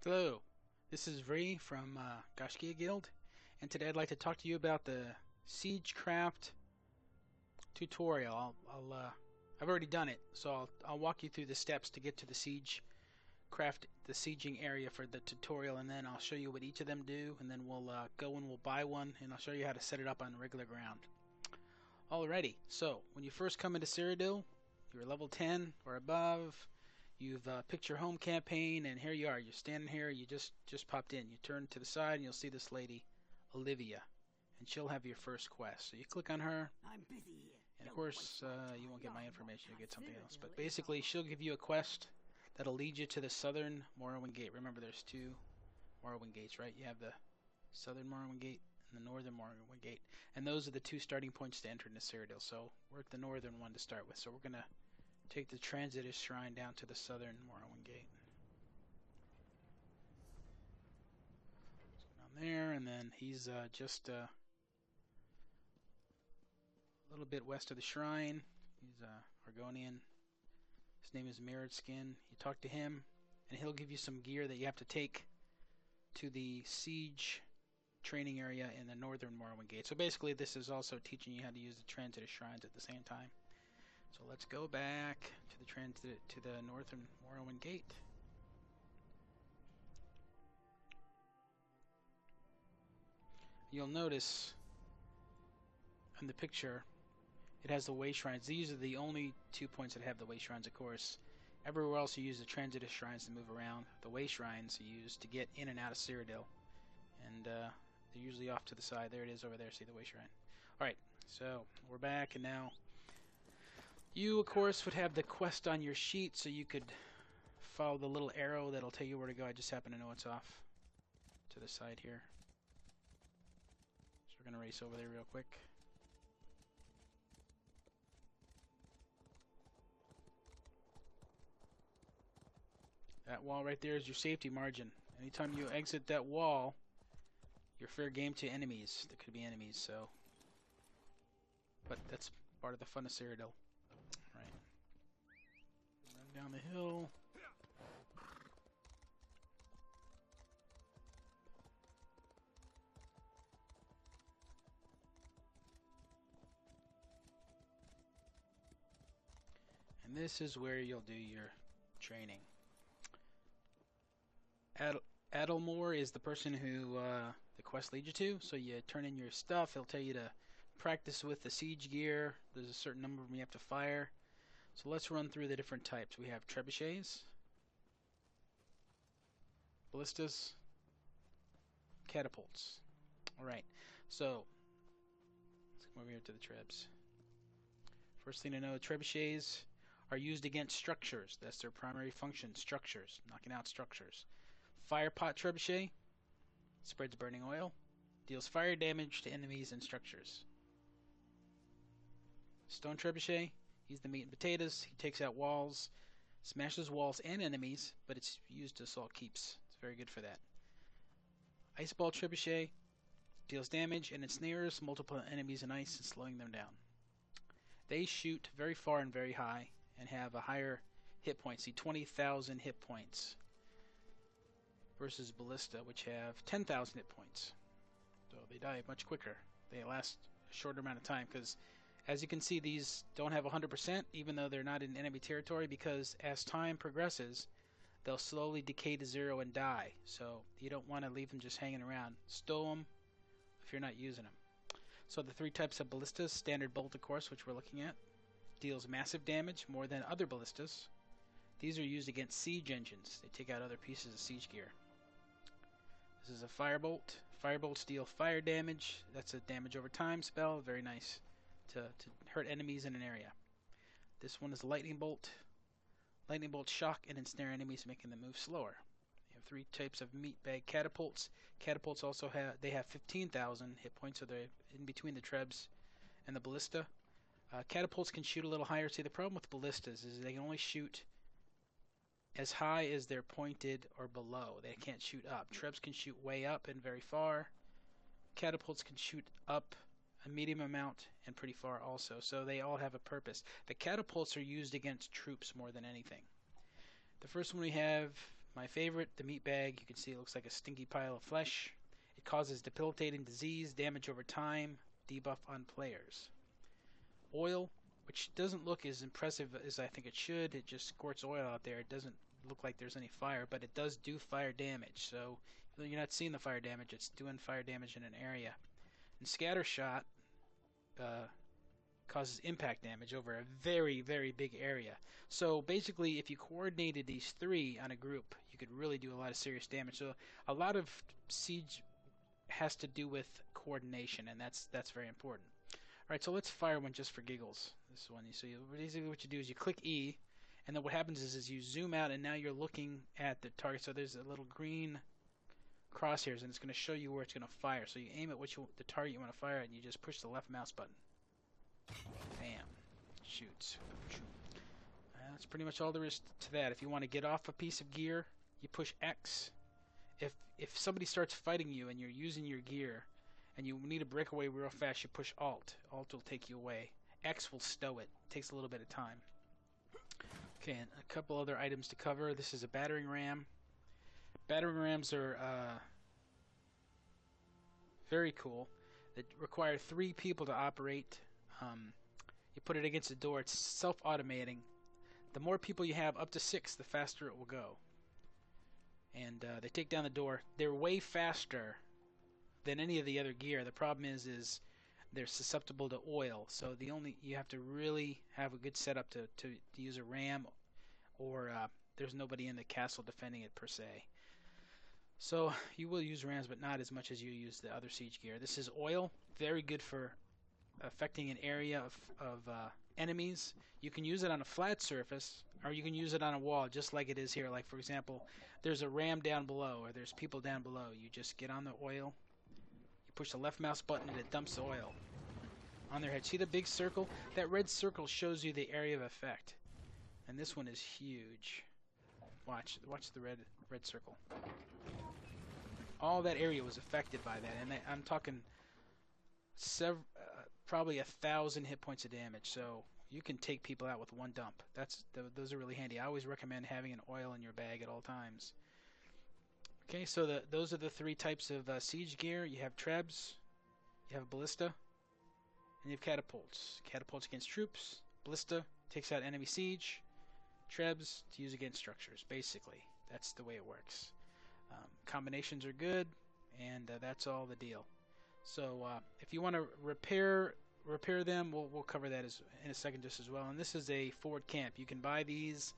Hello, this is Ray from Gashkia Guild, and today I'd like to talk to you about the Siegecraft tutorial. I've already done it, so I'll walk you through the steps to get to the the sieging area for the tutorial, and then I'll show you what each of them do, and then we'll go and we'll buy one, and I'll show you how to set it up on regular ground. Alrighty, so when you first come into Cyrodil, you're level 10 or above. You've picked your home campaign, and here you are. You're standing here. You just popped in. You turn to the side, and you'll see this lady, Olivia, and she'll have your first quest. So you click on her, I'm busy here. and of course you won't get my information. You'll get something else. But basically, she'll give you a quest that'll lead you to the southern Morrowind Gate. Remember, there's two Morrowind Gates, right? You have the southern Morrowind Gate and the northern Morrowind Gate, and those are the two starting points to enter into Cyrodil. So we're at the northern one to start with. So we're gonna take the Transitus Shrine down to the southern Morrowind Gate. So down there, and then he's just a little bit west of the shrine. He's Argonian. His name is Mirrored Skin. You talk to him, and he'll give you some gear that you have to take to the siege training area in the northern Morrowind Gate. So basically, this is also teaching you how to use the Transitus Shrines at the same time. So let's go back to the northern Morrowind Gate. You'll notice in the picture it has the way shrines. These are the only 2 points that have the way shrines, of course. Everywhere else you use the Transitus Shrines to move around. The way shrines you use to get in and out of Cyrodil. And they're usually off to the side. There it is over there. See the way shrine. Alright, so we're back, and now you, of course, would have the quest on your sheet, so you could follow the little arrow that'll tell you where to go. I just happen to know it's off to the side here. So we're going to race over there real quick. That wall right there is your safety margin. Anytime you exit that wall, you're fair game to enemies. There could be enemies, so. But that's part of the fun of Cyrodil. Right. Run down the hill. And this is where you'll do your training. Adelmore is the person who the quest leads you to, so you turn in your stuff. He'll tell you to practice with the siege gear. There's a certain number of them you have to fire. So let's run through the different types. We have trebuchets, ballistas, catapults. Alright, so let's come over here to the trebs. First thing to know, trebuchets are used against structures. That's their primary function, structures, knocking out structures. Fire pot trebuchet spreads burning oil, deals fire damage to enemies and structures. Stone trebuchet, he's the meat and potatoes. He takes out walls, smashes walls and enemies, but it's used to assault keeps. It's very good for that. Ice ball trebuchet deals damage and ensnares multiple enemies in ice and slowing them down. They shoot very far and very high and have a higher hit point. See, 20,000 hit points versus ballista, which have 10,000 hit points. So they die much quicker. They last a shorter amount of time because, as you can see, these don't have 100% even though they're not in enemy territory, because as time progresses they'll slowly decay to zero and die. So you don't want to leave them just hanging around. Stow them if you're not using them. So the three types of ballistas: standard bolt, of course, which we're looking at, deals massive damage, more than other ballistas. These are used against siege engines. They take out other pieces of siege gear. This is a firebolt. Firebolts deal fire damage. That's a damage over time spell. Very nice to hurt enemies in an area. This one is a lightning bolt. Lightning bolts shock and ensnare enemies, making them move slower. You have three types of meat bag catapults. Catapults also have 15,000 hit points, so they're in between the trebs and the ballista. Catapults can shoot a little higher. See, the problem with ballistas is they can only shoot as high as they're pointed or below. They can't shoot up. Trebs can shoot way up and very far. Catapults can shoot up a medium amount and pretty far also. So they all have a purpose. The catapults are used against troops more than anything. The first one we have My favorite, the meat bag. You can see it looks like a stinky pile of flesh. It causes debilitating disease, damage over time, debuff on players. Oil, which doesn't look as impressive as I think it should. It just squirts oil out there. It doesn't look like there's any fire, but it does do fire damage. So you're not seeing the fire damage. It's doing fire damage in an area. And scatter shot causes impact damage over a very, very big area. So basically, if you coordinated these three on a group, you could really do a lot of serious damage. So a lot of Siege has to do with coordination, and that's very important. All right, so let's fire one just for giggles. This one, so basically what you do is you click E, and then what happens is you zoom out, and now you're looking at the target. So there's a little green crosshairs, and it's going to show you where it's going to fire. So you aim at the target you want to fire at, and you just push the left mouse button. Bam. Shoots. That's pretty much all there is to that. If you want to get off a piece of gear, you push X. If somebody starts fighting you and you're using your gear and you need to break away real fast, you push Alt. Alt will take you away. X will stow it. It takes a little bit of time. Okay, and a couple other items to cover. This is a battering ram. Battering rams are very cool. They require 3 people to operate. You put it against the door. It's self-automating. The more people you have, up to 6, the faster it will go. And they take down the door. They're way faster than any of the other gear. The problem is they're susceptible to oil. So you have to really have a good setup to use a ram, or there's nobody in the castle defending it per se. So you will use rams, but not as much as you use the other siege gear. This is oil, very good for affecting an area of enemies. You can use it on a flat surface, or you can use it on a wall, just like it is here. Like, for example, there's a ram down below, or there's people down below. You just get on the oil, you push the left mouse button, and it dumps the oil on their head. See the big circle? That red circle shows you the area of effect, and this one is huge. Watch the red circle. All that area was affected by that, and I'm talking probably 1,000 hit points of damage. So you can take people out with one dump. Those are really handy. I always recommend having an oil in your bag at all times. Okay, so those are the 3 types of siege gear. You have trebs, you have ballista, and you have catapults. Catapults against troops. Ballista takes out enemy siege. Trebs to use against structures. Basically, that's the way it works. Combinations are good, and that's all the deal. So if you want to repair them, we'll cover that in a second just as well. And this is a forward camp. You can buy these.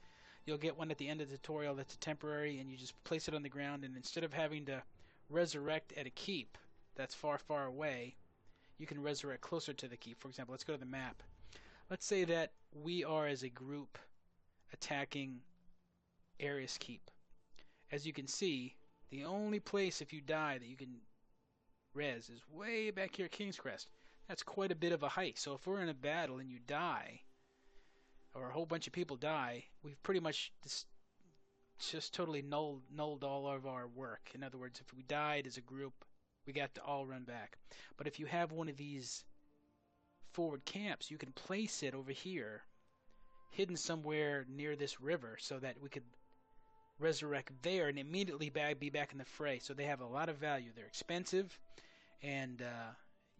You'll get one at the end of the tutorial that's a temporary, and you just place it on the ground, and instead of having to resurrect at a keep that's far, far away, you can resurrect closer to the keep. For example, let's go to the map. Let's say that we are, as a group, attacking Arius Keep. As you can see, the only place if you die that you can res is way back here at King's Crest. That's quite a bit of a hike. So if we're in a battle and you die, or a whole bunch of people die, we've pretty much just totally nulled all of our work. In other words, if we died as a group, we got to all run back. But if you have one of these forward camps, you can place it over here, hidden somewhere near this river, so that we could resurrect there and immediately be back in the fray. So they have a lot of value. They're expensive, and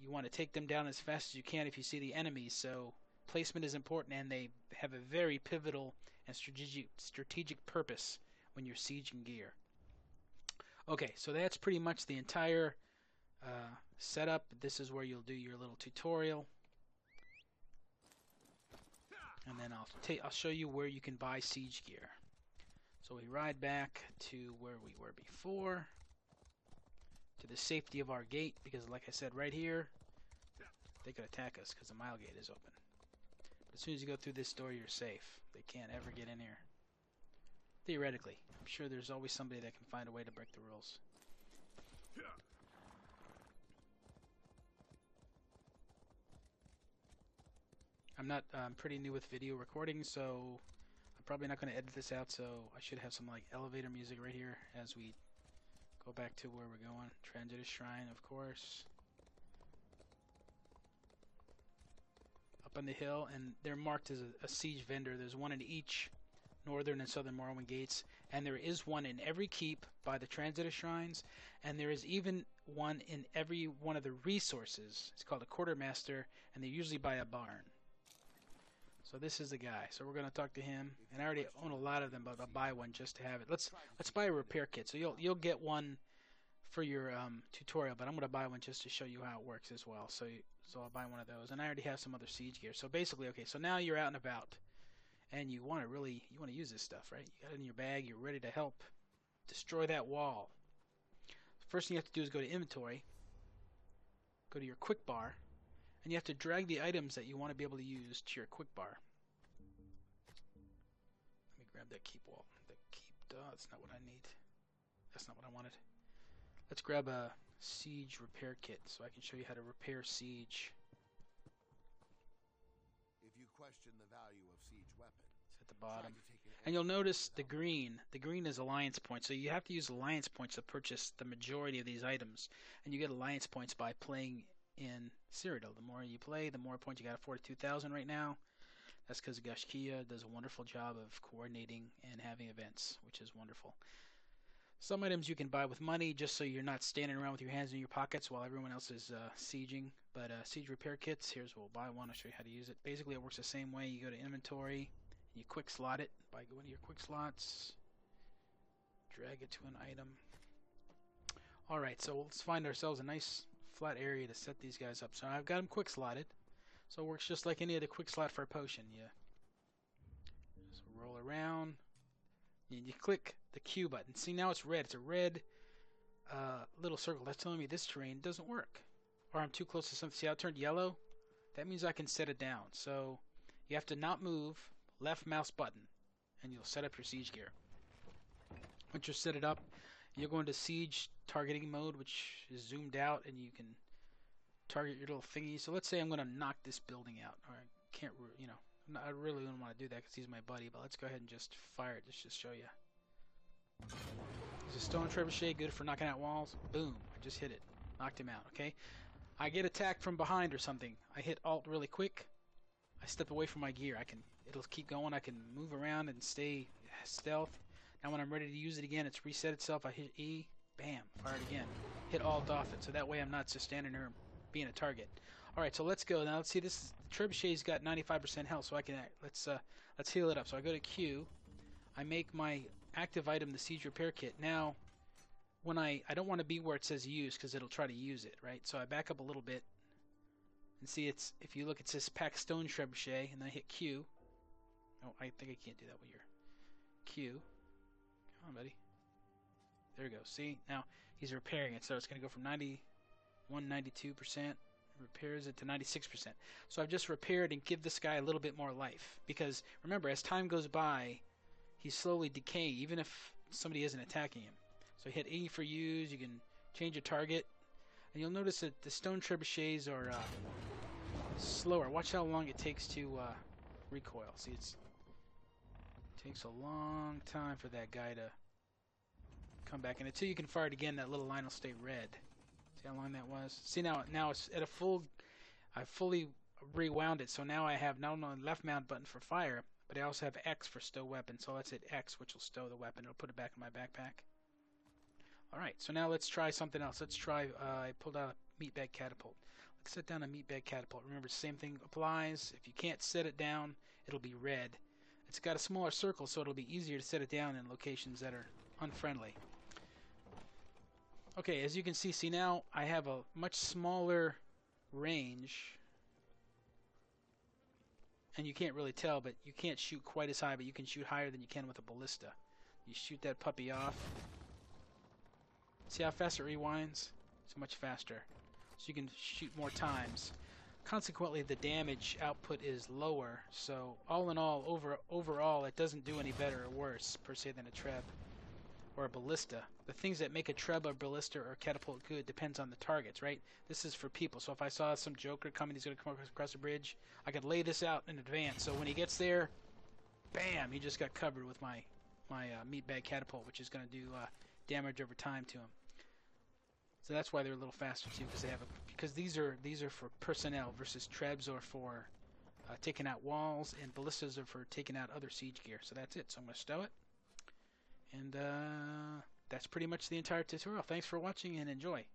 you want to take them down as fast as you can if you see the enemies. So placement is important, and they have a very pivotal and strategic purpose when you're sieging gear. Okay, so that's pretty much the entire setup. This is where you'll do your little tutorial, and then I'll show you where you can buy siege gear. So we ride back to where we were before, to the safety of our gate, because like I said, right here, they could attack us because the mile gate is open. But as soon as you go through this door, you're safe. They can't ever get in here. Theoretically. I'm sure there's always somebody that can find a way to break the rules. I'm pretty new with video recording, so I'm probably not going to edit this out, so I should have some like elevator music right here as we go back to where we're going. Transitus Shrine, of course. Up on the hill, and they're marked as a siege vendor. There's one in each northern and southern Morrowind gates, and there is one in every keep by the transitor shrines, and there is even one in every one of the resources. It's called a quartermaster, and they're usually by a barn. So this is the guy. So we're going to talk to him, and I already own a lot of them, but I'll buy one just to have it. Let's buy a repair kit. So you'll get one for your tutorial, but I'm going to buy one just to show you how it works as well. So I'll buy one of those, and I already have some other siege gear. So basically, okay, so now you're out and about, and you want to use this stuff, right? You got it in your bag. You're ready to help destroy that wall. First thing you have to do is go to inventory, go to your quick bar, and you have to drag the items that you want to be able to use to your quick bar. Let me grab that keep wall. That's not what I need. That's not what I wanted. Let's grab a siege repair kit so I can show you how to repair siege. If you question the value of siege weapons, it's at the bottom. And you'll notice the green is alliance points. So you have to use alliance points to purchase the majority of these items. And you get alliance points by playing in Cyrodil. The more you play, the more points you got. 42,000 right now. That's because Gashkia does a wonderful job of coordinating and having events, which is wonderful. Some items you can buy with money just so you're not standing around with your hands in your pockets while everyone else is sieging. But siege repair kits, here's we'll buy one. I'll show you how to use it. Basically, it works the same way. You go to inventory, and you quick slot it by going to your quick slots. Drag it to an item. Alright, so let's find ourselves a nice flat area to set these guys up. So I've got them quick slotted. So it works just like any other quick slot for a potion. You just roll around. And you click the Q button. See, now it's red. It's a red little circle. That's telling me this terrain doesn't work. Or I'm too close to something. See how it turned yellow? That means I can set it down. So you have to not move, left mouse button, and you'll set up your siege gear. Once you set it up, you'll go into siege targeting mode, which is zoomed out, and you can target your little thingy. So let's say I'm going to knock this building out. Or I can't, you know, I really don't want to do that because he's my buddy, but let's go ahead and just fire it. Just show you. There's a stone trebuchet, good for knocking out walls. Boom, I just hit it. Knocked him out, okay? I get attacked from behind or something. I hit Alt really quick. I step away from my gear. It'll keep going. I can move around and stay stealth. Now when I'm ready to use it again, it's reset itself. I hit E, bam, fire it again. Hit Alt off it, so that way I'm not just standing there being a target. Alright, so let's go. Now let's see, this trebuchet's got 95% health, so I can let's heal it up. So I go to Q. I make my active item the siege repair kit. Now when I don't want to be where it says use because it'll try to use it, right? So I back up a little bit and see if you look, it says pack stone trebuchet, and then I hit Q. Oh, I think I can't do that with your Q. Come on, buddy. There we go. See, now he's repairing it, so it's going to go from 92%, repairs it to 96%. So I've just repaired and give this guy a little bit more life, because remember, as time goes by, he's slowly decaying, even if somebody isn't attacking him. So hit E for use. You can change a target, and you'll notice that the stone trebuchets are slower. Watch how long it takes to recoil. See, it takes a long time for that guy to come back, and until you can fire it again, that little line will stay red. See how long that was? See, now it's at a full. I fully rewound it, so now I have not only the left mount button for fire, but I also have X for stow weapon. So let's hit X, which will stow the weapon. It'll put it back in my backpack. Alright, so now let's try something else. Let's try, I pulled out a meatbag catapult. Let's set down a meatbag catapult. Remember, the same thing applies. If you can't set it down, it'll be red. It's got a smaller circle, so it'll be easier to set it down in locations that are unfriendly. Okay, as you can see now I have a much smaller range. And you can't really tell, but you can't shoot quite as high, but you can shoot higher than you can with a ballista. You shoot that puppy off. See how fast it rewinds? It's much faster. So you can shoot more times. Consequently, the damage output is lower. So all in all, overall, it doesn't do any better or worse, per se, than a treb or a ballista. The things that make a treb, or ballista, or catapult good depends on the targets, right? This is for people. So if I saw some joker coming, he's going to come across the bridge, I could lay this out in advance. So when he gets there, bam, he just got covered with my meatbag catapult, which is going to do damage over time to him. So that's why they're a little faster too, because they have because these are for personnel versus trebs or for taking out walls, and ballistas are for taking out other siege gear. So that's it. So I'm going to stow it. And that's pretty much the entire tutorial. Thanks for watching and enjoy.